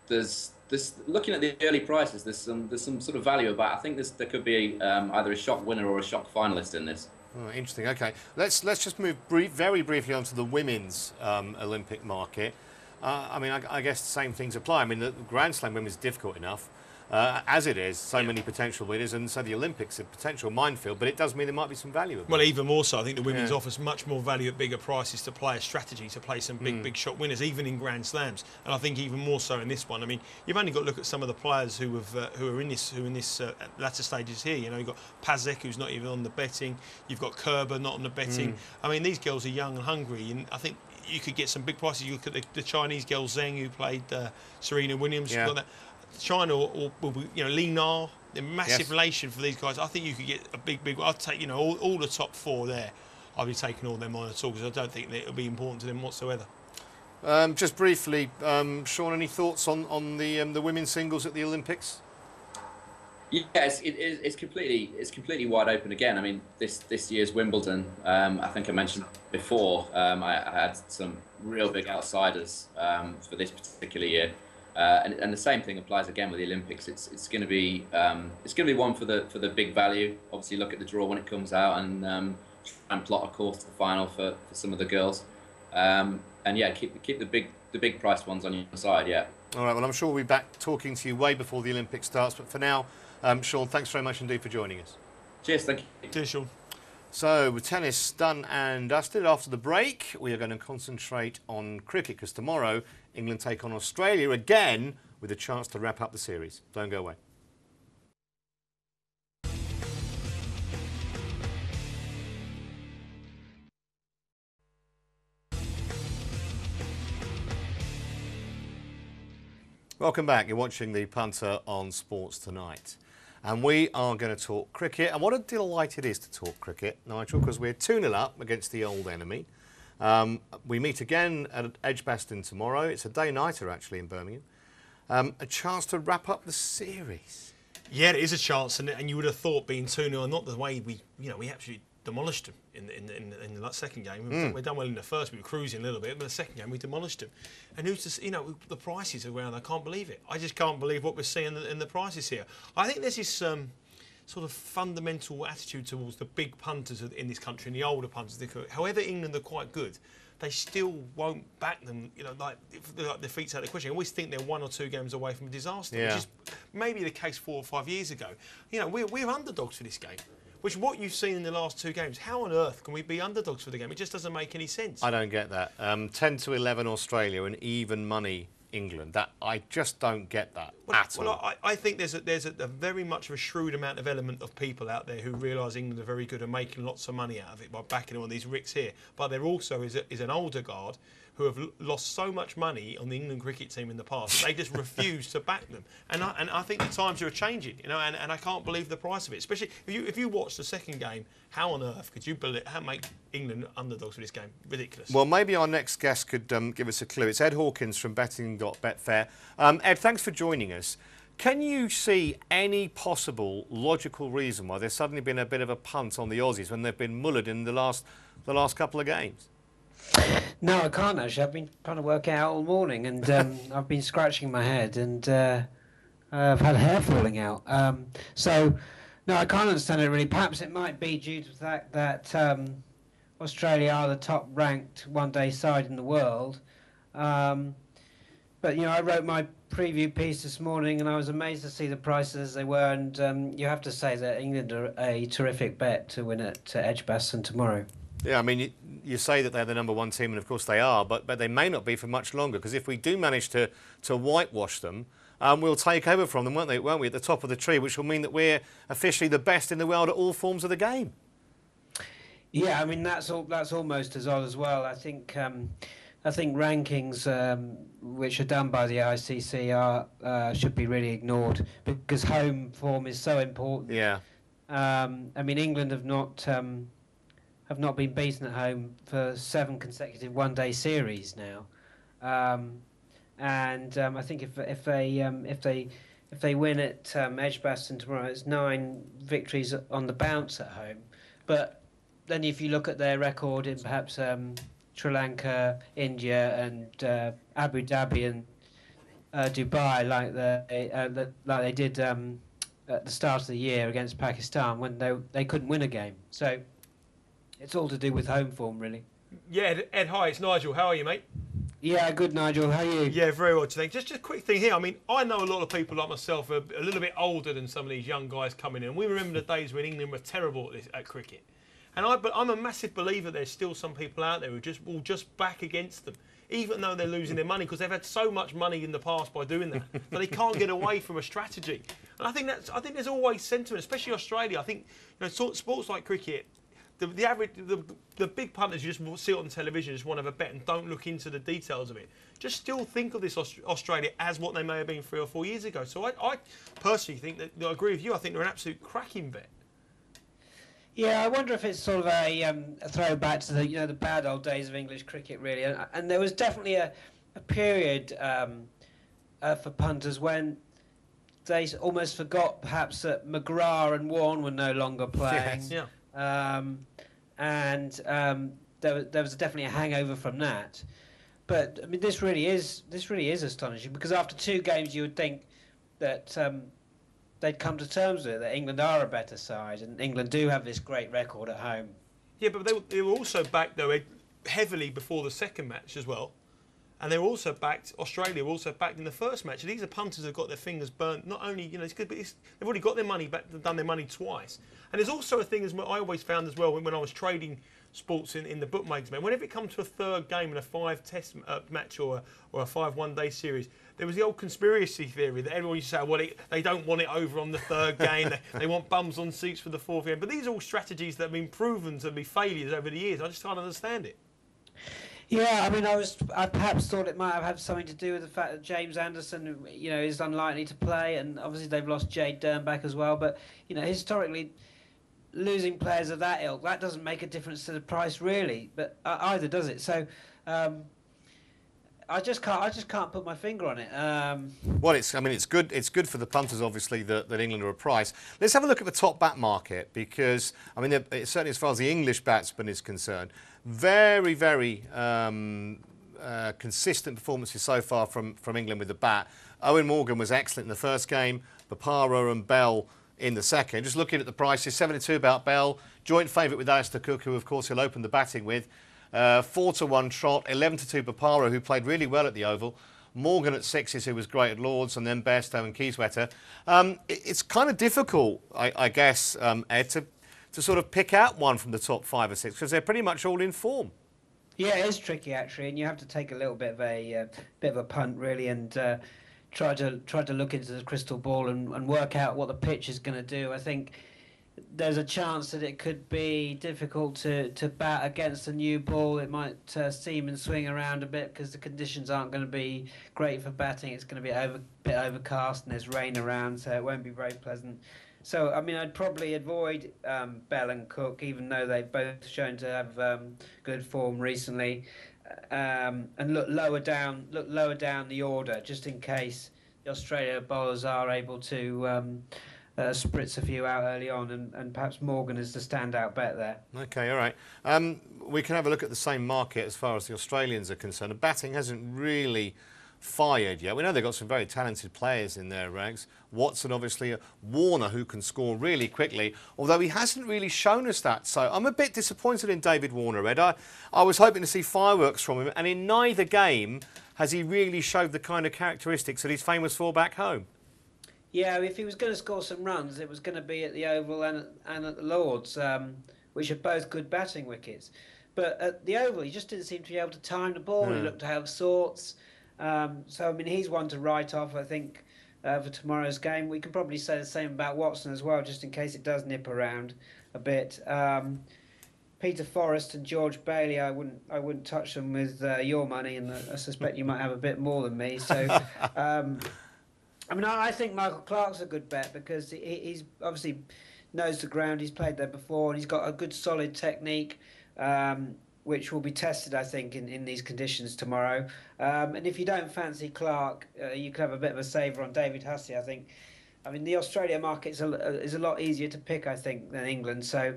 S3: There's looking at the early prices. There's some sort of value about. I think there could be either a shock winner or a shock finalist in this.
S1: Oh, interesting. Okay, let's just move very briefly onto the women's Olympic market. I mean, I guess the same things apply. I mean, the Grand Slam women's difficult enough. As it is, so many potential winners, and so the Olympics a potential minefield, but it does mean there might be some value.
S2: Well, even more so, I think the women's offers much more value at bigger prices to play a strategy, to play some big shot winners, even in Grand Slams. And I think even more so in this one. I mean, you've only got to look at some of the players who are in this latter stages here. You know, you've got Pazek, who's not even on the betting. You've got Kerber not on the betting. I mean, these girls are young and hungry, and I think you could get some big prices. You look at the Chinese girl Zheng, who played Serena Williams.
S1: Yeah.
S2: Got that. China or Li Na, the massive relation for these guys. I think you could get a big. I'd take all the top four there. I'd be taking all them on at all because I don't think that it'll be important to them whatsoever.
S1: Just briefly, Sean, any thoughts on the women's singles at the Olympics?
S3: Yes, it's completely wide open again. I mean, this year's Wimbledon. I think I mentioned before. I had some real big outsiders for this particular year. And the same thing applies again with the Olympics. It's going to be one for the big value. Obviously, look at the draw when it comes out and try and plot a course to the final for some of the girls. And yeah, keep the big priced ones on your side. Yeah.
S1: All right. Well, I'm sure we'll be back talking to you way before the Olympics starts. But for now, Sean, thanks very much indeed for joining us.
S3: Cheers. Thank you.
S2: Cheers, Sean.
S1: So, with tennis done and dusted, after the break, we are going to concentrate on cricket because tomorrow England take on Australia again with a chance to wrap up the series. Don't go away. Welcome back. You're watching the Punter on Sports Tonight. And we are going to talk cricket. And what a delight it is to talk cricket, Nigel, because we're 2-0 up against the old enemy. We meet again at Edgbaston tomorrow. It's a day-nighter, actually, in Birmingham. A chance to wrap up the series.
S2: Yeah, it is a chance, and you would have thought being 2-0, not the way we actually demolished them in the second game. We've done well in the first. We were cruising a little bit, but the second game we demolished them. And who's just, the prices around? I can't believe it. I just can't believe what we're seeing in the prices here. I think there's this sort of fundamental attitude towards the big punters in this country and the older punters. However, England are quite good, they still won't back them. Like defeats out of the question. I always think they're 1 or 2 games away from a disaster, which is maybe the case 4 or 5 years ago. We're underdogs for this game. Which, what you've seen in the last 2 games, how on earth can we be underdogs for the game? It just doesn't make any sense.
S1: I don't get that. 10-11 Australia and even money England. That I just don't get that at all.
S2: Well, I think there's a very much of a shrewd amount of element of people out there who realise England are very good at making lots of money out of it by backing them on these ricks here. But there also is an older guard who have lost so much money on the England cricket team in the past, they just refuse to back them. And I think the times are changing, and I can't believe the price of it. Especially if you watch the second game, how on earth could you make England underdogs for this game? Ridiculous.
S1: Well, maybe our next guest could give us a clue. It's Ed Hawkins from betting.betfair. Ed, thanks for joining us. Can you see any possible logical reason why there's suddenly been a bit of a punt on the Aussies when they've been mullered in the last couple of games?
S4: No, I can't actually. I've been trying to work out all morning, and I've been scratching my head, and I've had hair falling out. So, no, I can't understand it really. Perhaps it might be due to the fact that Australia are the top-ranked one-day side in the world. But I wrote my preview piece this morning, and I was amazed to see the prices as they were. And you have to say that England are a terrific bet to win at Edgbaston tomorrow.
S1: Yeah, I mean, you say that they're the #1 team, and of course they are, but they may not be for much longer, because if we do manage to whitewash them, we'll take over from them, won't we, at the top of the tree, which will mean that we're officially the best in the world at all forms of the game.
S4: Yeah, I mean, that's almost as odd as well. I think rankings which are done by the ICC should be really ignored, because home form is so important.
S1: Yeah.
S4: I mean, England have not been beaten at home for 7 consecutive one-day series now, and I think if they win at Edgbaston tomorrow, it's 9 victories on the bounce at home. But then if you look at their record in perhaps Sri Lanka, India, and Abu Dhabi and Dubai, like they did at the start of the year against Pakistan, when they couldn't win a game. So it's all to do with home form, really.
S2: Yeah, Ed, hi, it's Nigel. How are you, mate?
S4: Yeah, good, Nigel. How are you?
S2: Yeah, very well today. Just a quick thing here. I mean, I know a lot of people like myself are a little bit older than some of these young guys coming in. We remember the days when England were terrible at cricket. But I'm a massive believer there's still some people out there who will just back against them, even though they're losing their money, because they've had so much money in the past by doing that, but they can't get away from a strategy. And I think there's always sentiment, especially Australia. I think sports like cricket, the big punters, you just see it on television, just want to have a bet and don't look into the details of it. Just still think of this Australia as what they may have been 3 or 4 years ago. So I personally think that, I agree with you, I think they're an absolute cracking bet.
S4: Yeah, I wonder if it's sort of a throwback to the bad old days of English cricket, really. And there was definitely a period for punters when they almost forgot perhaps that McGrath and Warne were no longer playing.
S2: Yes. Yeah.
S4: There was definitely a hangover from that. But I mean, this really is astonishing, because after 2 games you would think that they'd come to terms with it, that England are a better side, and England do have this great record at home.
S2: Yeah, but they were also backed, though, heavily before the second match as well. And they were also backed, Australia were also backed in the first match. And these are punters who have got their fingers burnt. Not only, it's good, but they've already got their money back, they've done their money twice. And there's also a thing, as I always found as well, when I was trading sports in the bookmakers, man, whenever it comes to a third game in a 5-test match or a 5 one-day series, there was the old conspiracy theory that everyone used to say, well, they don't want it over on the 3rd game, they want bums on seats for the 4th game. But these are all strategies that have been proven to be failures over the years. I just can't understand it.
S4: Yeah, I mean, I perhaps thought it might have had something to do with the fact that James Anderson, is unlikely to play, and obviously they've lost Jade Dernbach as well. But historically, losing players of that ilk, that doesn't make a difference to the price, really. But either does it. So I just can't put my finger on it.
S1: Well, it's good. It's good for the punters, obviously, that England are a price. Let's have a look at the top bat market, because I mean, certainly as far as the English batsman is concerned, very, very consistent performances so far from England with the bat. Owen Morgan was excellent in the first game. Bopara and Bell in the second. Just looking at the prices, 72 about Bell, joint favourite with Alistair Cook, who of course he'll open the batting with. 4-1 Trott, 11-2 Bopara, who played really well at the Oval. Morgan at 6s, who was great at Lords, and then Bairstow and Kieswetter. It's kind of difficult, I guess, Ed, to sort of pick out one from the top 5 or 6, because they're pretty much all in form.
S4: Yeah, it is tricky, actually, and you have to take a little bit of a punt, really, and try to look into the crystal ball and work out what the pitch is going to do. I think there's a chance that it could be difficult to bat against a new ball. It might seam and swing around a bit because the conditions aren't going to be great for batting. It's going to be a bit overcast and there's rain around, so it won't be very pleasant. So, I mean, I'd probably avoid Bell and Cook, even though they've both shown to have good form recently, and look lower down the order, just in case the Australia bowlers are able to spritz a few out early on, and perhaps Morgan is the standout bet there.
S1: Okay, all right. We can have a look at the same market as far as the Australians are concerned. The batting hasn't really fired yet. We know they've got some very talented players in their ranks. Watson, obviously, Warner, who can score really quickly, although he hasn't really shown us that. So I'm a bit disappointed in David Warner, Ed. I was hoping to see fireworks from him, and in neither game has he really showed the kind of characteristics that he's famous for back home?
S4: Yeah, if he was going to score some runs, it was going to be at the Oval and at the Lords, which are both good batting wickets. But at the Oval, he just didn't seem to be able to time the ball. He looked out of sorts. So, I mean, he's one to write off, I think, for tomorrow's game. We can probably say the same about Watson as well, just in case it does nip around a bit. Peter Forrest and George Bailey, I wouldn't touch them with your money, and I suspect you might have a bit more than me. So, I mean, I think Michael Clarke's a good bet because he's obviously knows the ground. He's played there before, and he's got a good solid technique, which will be tested, I think, in these conditions tomorrow. And if you don't fancy Clarke, you could have a bit of a saver on David Hussey, I think. I mean, the Australia market is a lot easier to pick, I think, than England. So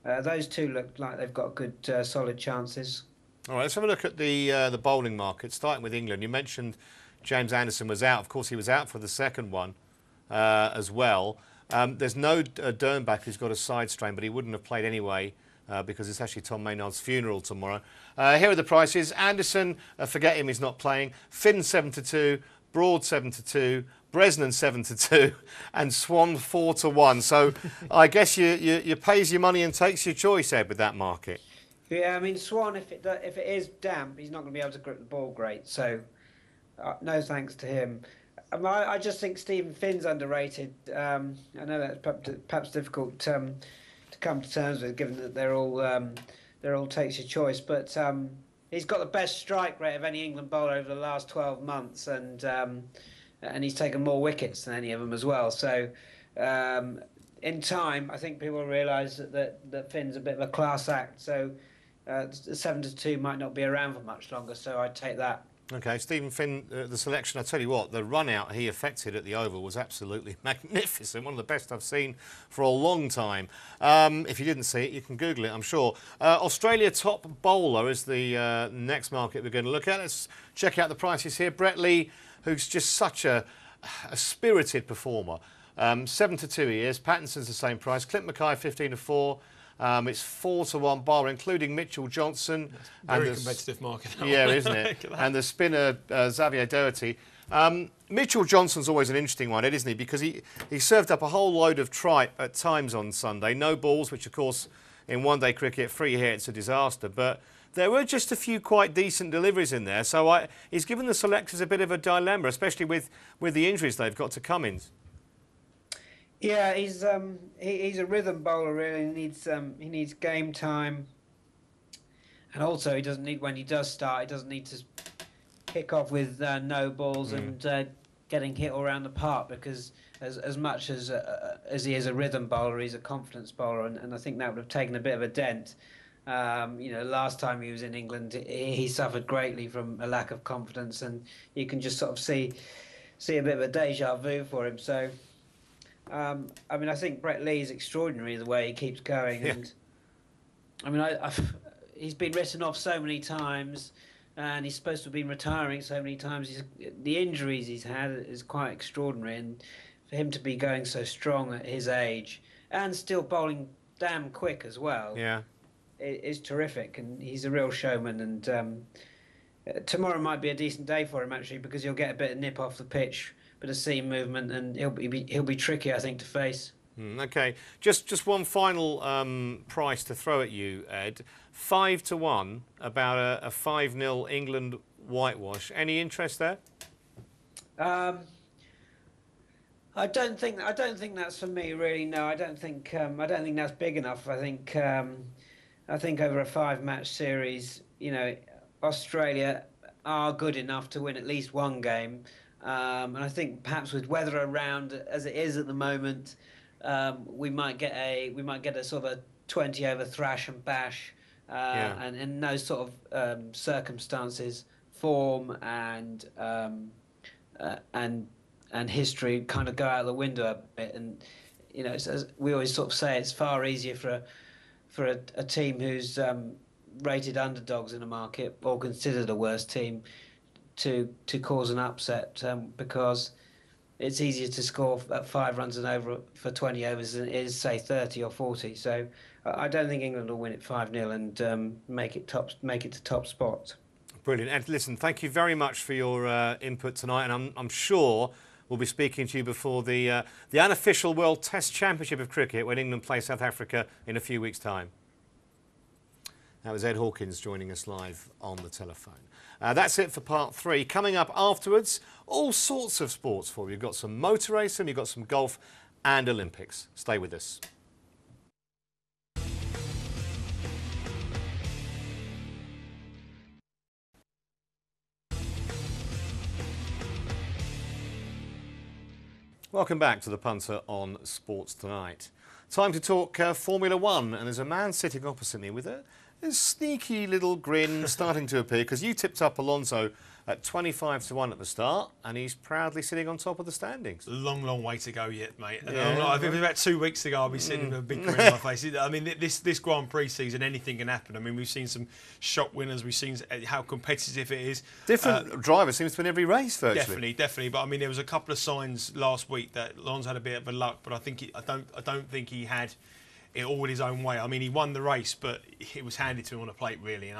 S4: those two look like they've got good, solid chances.
S1: All right, let's have a look at the bowling market, starting with England. You mentioned James Anderson was out. Of course, he was out for the second one as well. There's no Dernbach who's got a side strain, but he wouldn't have played anyway because it's actually Tom Maynard's funeral tomorrow. Here are the prices. Anderson, forget him, he's not playing. Finn 7-2, Broad 7-2, Bresnan 7-2, and Swan 4-1. So I guess you pays your money and takes your choice, Ed, with that market.
S4: Yeah, I mean, Swan, if it is damp, he's not going to be able to grip the ball great. So no thanks to him. I just think Stephen Finn's underrated. I know that's perhaps difficult to come to terms with, given that they're all takes your choice. But he's got the best strike rate of any England bowler over the last 12 months, and he's taken more wickets than any of them as well. So in time, I think people will realise that Finn's a bit of a class act. So 7-2 might not be around for much longer. So I'd take that.
S1: Okay, Stephen Finn, the selection, I tell you what, the run-out he effected at the Oval was absolutely magnificent, one of the best I've seen for a long time. If you didn't see it, you can Google it, I'm sure. Australia top bowler is the next market we're going to look at. Let's check out the prices here. Brett Lee, who's just such a spirited performer. 7-2 he is. Pattinson's the same price. Clint Mackay 15-4. It's 4-1 bar, including Mitchell Johnson.
S2: Very competitive market.
S1: Yeah, isn't it? And the spinner Xavier Doherty. Mitchell Johnson's always an interesting one, isn't he? Because he served up a whole load of tripe at times on Sunday. No balls, which of course in one-day cricket, free hits, a disaster. But there were just a few quite decent deliveries in there. So he's given the selectors a bit of a dilemma, especially with the injuries they've got to Cummins.
S4: Yeah, he's a rhythm bowler really. He needs game time, and also he doesn't need, when he does start, he doesn't need to kick off with no balls and getting hit all around the park, because as much as he is a rhythm bowler, he's a confidence bowler, and I think that would have taken a bit of a dent. You know, last time he was in England, he suffered greatly from a lack of confidence, and you can just sort of see a bit of a deja vu for him. So. I mean, I think Brett Lee is extraordinary the way he keeps going, and I mean, he's been written off so many times, and he's supposed to have been retiring so many times. The injuries he's had is quite extraordinary, and for him to be going so strong at his age and still bowling damn quick as well, is terrific, and he's a real showman. And tomorrow might be a decent day for him actually, because he'll get a bit of nip off the pitch. Bit of seam movement, and he'll be tricky, I think, to face.
S1: Okay, just one final price to throw at you, Ed. 5-1 about a 5-0 England whitewash. Any interest there?
S4: I don't think that's for me, really. No, I don't think that's big enough. I think over a 5-match series, you know, Australia are good enough to win at least one game. And I think perhaps with weather around as it is at the moment, we might get a sort of a 20-over thrash and bash, and in those sort of circumstances, form and history kind of go out the window a bit. And you know, as we always sort of say, it's far easier for a team who's rated underdogs in a market or considered a worse team to cause an upset, because it's easier to score at 5 runs and over for 20 overs than it is, say, 30 or 40. So I don't think England will win it 5-0 and make it to top spot.
S1: Brilliant. Ed, listen, thank you very much for your input tonight, and I'm sure we'll be speaking to you before the unofficial World Test Championship of Cricket when England play South Africa in a few weeks' time. That was Ed Hawkins joining us live on the telephone. That's it for part 3. Coming up afterwards, all sorts of sports for you. You've got some motor racing, you've got some golf and Olympics. Stay with us. Welcome back to the Punter on Sports Tonight. Time to talk Formula 1, and there's a man sitting opposite me with a sneaky little grin starting to appear, because you tipped up Alonso at 25-1 at the start, and he's proudly sitting on top of the standings.
S2: Long, long way to go yet, mate.
S1: Yeah.
S2: I think it was about 2 weeks ago I'll be sitting with a big grin on my face. I mean, this Grand Prix season, anything can happen. I mean, we've seen some shock winners. We've seen how competitive it is.
S1: Different drivers seems to win every race, virtually.
S2: Definitely. But I mean, there was a couple of signs last week that Alonso had a bit of a luck, but I don't think he had it all in his own way. I mean, he won the race, but it was handed to him on a plate, really.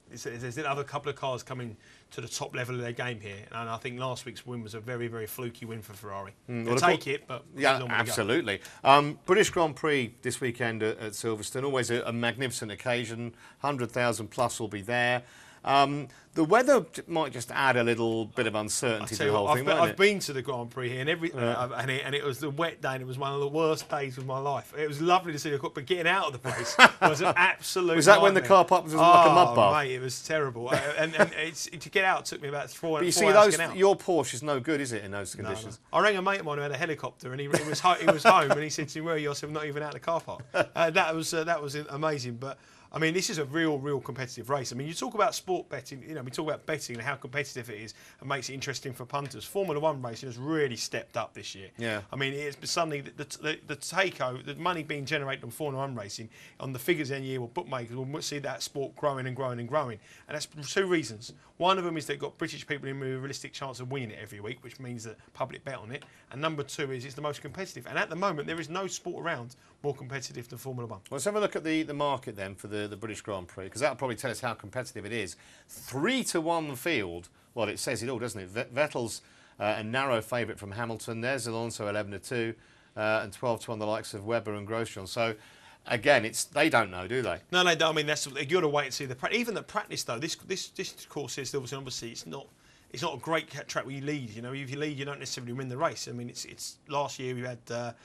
S2: There's another couple of cars coming to the top level of their game here, and I think last week's win was a very, very fluky win for Ferrari. They'll take it, but
S1: yeah, absolutely. British Grand Prix this weekend at Silverstone, always a magnificent occasion. 100,000 plus will be there. The weather might just add a little bit of uncertainty to the whole thing.
S2: I've been to the Grand Prix here, and it was the wet day, and it was one of the worst days of my life. It was lovely to see the car, but getting out of the place was an absolute.
S1: Was that nightmare. When the car park was like a mud bath?
S2: Mate, it was terrible. and to get out took me about 4 hours.
S1: But you see, your Porsche is no good, is it, in those conditions?
S2: No. I rang a mate of mine who had a helicopter, and he was home, and he said to me, "Where are you?" I said, "I'm not even out of the car park." That was amazing, but. I mean, this is a real competitive race. I mean, you talk about sport betting, we talk about betting and how competitive it is and makes it interesting for punters. Formula 1 racing has really stepped up this year.
S1: Yeah.
S2: I mean, it's suddenly the money being generated on Formula 1 racing, on the figures in the year, bookmakers will see that sport growing and growing and growing. And that's for 2 reasons. One of them is they've got British people in with a realistic chance of winning it every week, which means that public bet on it. And number 2 is it's the most competitive. And at the moment, there is no sport around more competitive than Formula 1.
S1: Well, let's have a look at the market then for the British Grand Prix, because that'll probably tell us how competitive it is. 3-1 field. Well, it says it all, doesn't it? Vettel's a narrow favourite from Hamilton. There's Alonso 11-2, and 12-1 the likes of Webber and Grosjean. So. Again, they don't know, do they? No,
S2: they don't. I mean, you've got to wait and see even the practice though. This course is obviously it's not a great track where you lead. If you lead, you don't necessarily win the race. I mean, it's last year we had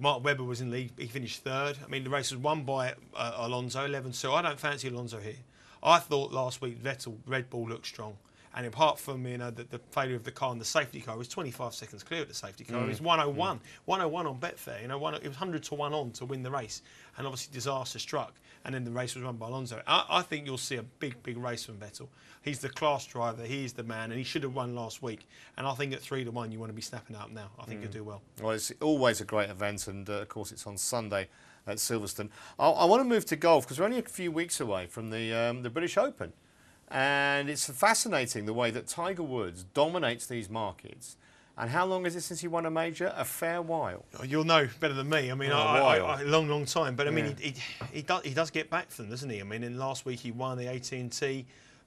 S2: Mark Webber was in the lead. He finished 3rd. I mean, the race was won by Alonso 11-2. I don't fancy Alonso here. I thought last week Red Bull looked strong. And apart from the failure of the car and the safety car, it was 25 seconds clear at the safety car. It was 101, 101 on Betfair. It was 100-1 on to win the race, and obviously disaster struck. And then the race was won by Alonso. I think you'll see a big race from Vettel. He's the class driver. He's the man, and he should have won last week. And I think at 3-1, you want to be snapping up now. I think he'll do well.
S1: Well, it's always a great event, and of course it's on Sunday at Silverstone. I want to move to golf because we're only a few weeks away from the British Open. And it's fascinating the way that Tiger Woods dominates these markets. And how long is it since he won a major? A fair while.
S2: You'll know better than me. I mean, a long time. But I mean, he does get back for them, doesn't he? I mean, in last week he won the AT&T.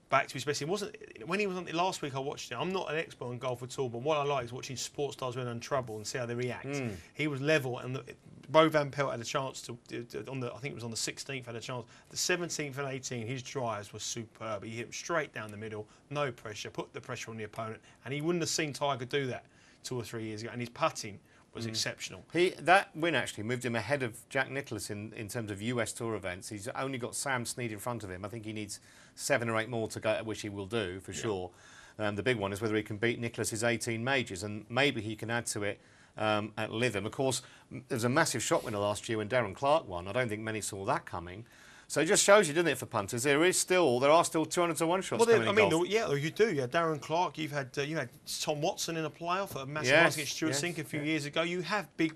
S2: Back to his best. It wasn't when he was on last week. I watched it. I'm not an expert on golf at all, but what I like is watching sports stars when they're in trouble and see how they react. He was level, and Bo Van Pelt had a chance to I think it was on the 16th. Had a chance. The 17th and 18th, his drives were superb. He hit them straight down the middle, no pressure, put the pressure on the opponent, and he wouldn't have seen Tiger do that 2 or 3 years ago. And his putting was exceptional.
S1: That win actually moved him ahead of Jack Nicklaus in terms of US Tour events. He's only got Sam Snead in front of him. I think he needs 7 or 8 more to go, which he will do for sure. The big one is whether he can beat Nicklaus's 18 majors, and maybe he can add to it at Lytham. Of course, there was a massive shot winner last year when Darren Clark won. I don't think many saw that coming. So it just shows you, doesn't it, for punters? There are still 200-1 shots coming in golf.
S2: You do. Yeah, Darren Clark. You've had Tom Watson in a playoff, a massive race against Stuart Sink a few years ago. You have big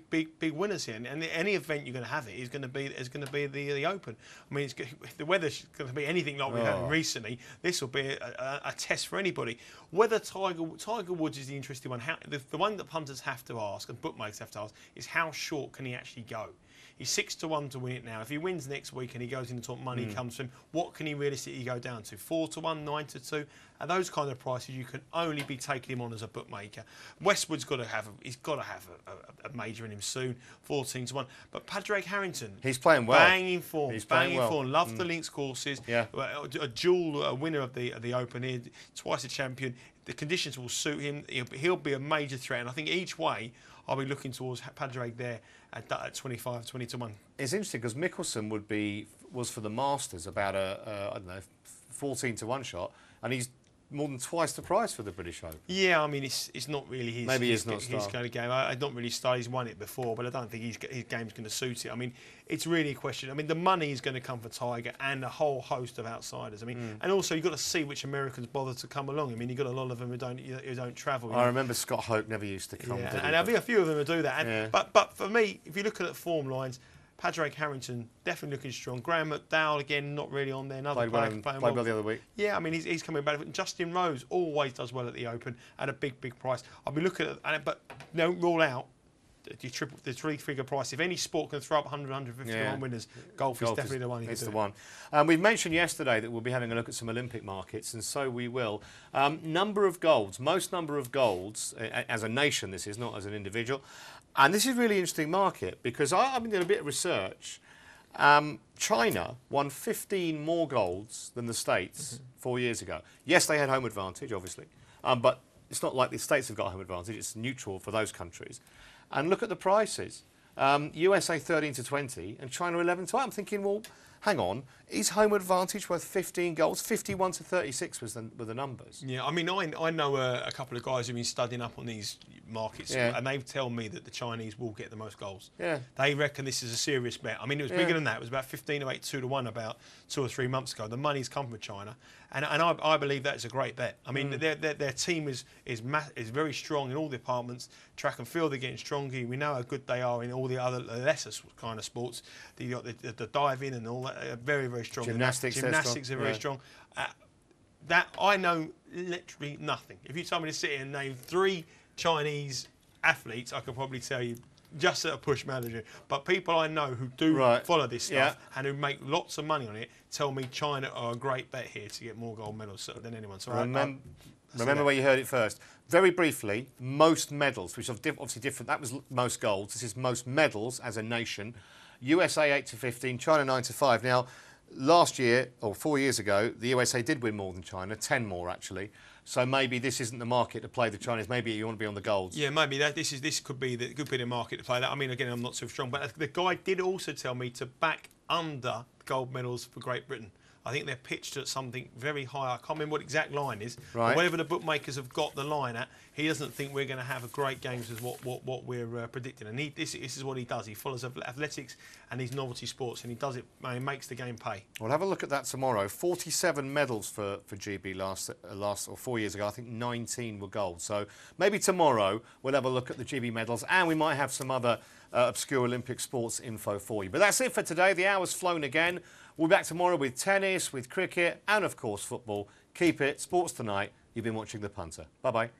S2: winners here, and any event you're going to have it is going to be the Open. I mean, if the weather's going to be anything like we've had recently, this will be a test for anybody. Whether Tiger Woods is the interesting one. The one that punters have to ask and bookmakers have to ask is how short can he actually go? He's 6-1 to win it now. If he wins next week and he goes in the top, money comes from him. What can he realistically go down to? 4-1, 9-2. At those kind of prices, you can only be taking him on as a bookmaker. Westwood's got to have a major in him soon. 14-1. But Padraig Harrington,
S1: he's playing well.
S2: Banging form.
S1: He's playing well.
S2: Form. Love the links courses.
S1: Yeah.
S2: A dual winner of the Open here, twice a champion. The conditions will suit him. He'll be a major threat. And I think each way, I'll be looking towards Padraig there at 25, 20-1.
S1: It's interesting because Mickelson was for the Masters about I don't know, 14-1 shot, and he's more than twice the price for the British Open.
S2: Yeah, I mean, it's not really his kind of game. I've not really started. He's won it before, but I don't think his game's going to suit it. I mean, it's really a question. I mean, the money is going to come for Tiger and a whole host of outsiders. I mean, and also you've got to see which Americans bother to come along. I mean, you've got a lot of them who don't travel.
S1: I remember Scott Hope never used to come.
S2: Yeah, and there'll be a few of them who do that. And, but for me, if you look at the form lines, Padraig Harrington definitely looking strong. Graham McDowell again not really on there. Another
S1: played well the other week.
S2: Yeah, I mean he's coming back. Justin Rose always does well at the Open at a big price. I'll be looking at it, but don't rule out the three-figure price. If any sport can throw up 100, 150 winners, golf is definitely the one.
S1: It's the one. We mentioned yesterday that we'll be having a look at some Olympic markets, and so we will. Number of golds, most number of golds as a nation. This is not as an individual. And this is a really interesting market because I've been doing a bit of research. China won 15 more golds than the States 4 years ago. Yes, they had home advantage, obviously, but it's not like the States have got home advantage. It's neutral for those countries. And look at the prices. USA 13-20 and China 11-8. I'm thinking, well, hang on, is home advantage worth 15 goals? 51-36 were the numbers.
S2: Yeah, I mean, I know a couple of guys who've been studying up on these markets, and they tell me that the Chinese will get the most goals.
S1: Yeah.
S2: They reckon this is a serious bet. I mean, it was bigger than that. It was about 15-8, 2-1 about 2 or 3 months ago. The money's come from China, and I believe that is a great bet. I mean, their team is very strong in all departments. Track and field, they're getting stronger. We know how good they are in all the other lesser kind of sports. The diving and all that, very, very strong.
S1: Gymnastics
S2: are very strong. That I know literally nothing. If you told me to sit here and name 3 Chinese athletes, I could probably tell you just at a push manager. But people I know who do follow this stuff and who make lots of money on it tell me China are a great bet here to get more gold medals than anyone. So
S1: remember where you heard it first. Very briefly, most medals, which are obviously different. That was most golds. This is most medals as a nation. USA 8-15, China 9-5. Now, last year, or 4 years ago, the USA did win more than China, 10 more actually. So maybe this isn't the market to play the Chinese. Maybe you want to be on the golds.
S2: Yeah, maybe this could be the market to play that. I mean, again, I'm not so strong, but the guy did also tell me to back under gold medals for Great Britain. I think they're pitched at something very high. I can't remember what exact line is.
S1: Right.
S2: Whatever the bookmakers have got the line at, he doesn't think we're going to have a great games as what we're predicting. And this is what he does. He follows athletics and these novelty sports, and he does it. He makes the game pay.
S1: We'll have a look at that tomorrow. 47 medals for GB last or 4 years ago. I think 19 were gold. So maybe tomorrow we'll have a look at the GB medals, and we might have some other obscure Olympic sports info for you. But that's it for today. The hour's flown again. We'll be back tomorrow with tennis, with cricket, and of course football. Keep it. Sports Tonight. You've been watching The Punter. Bye-bye.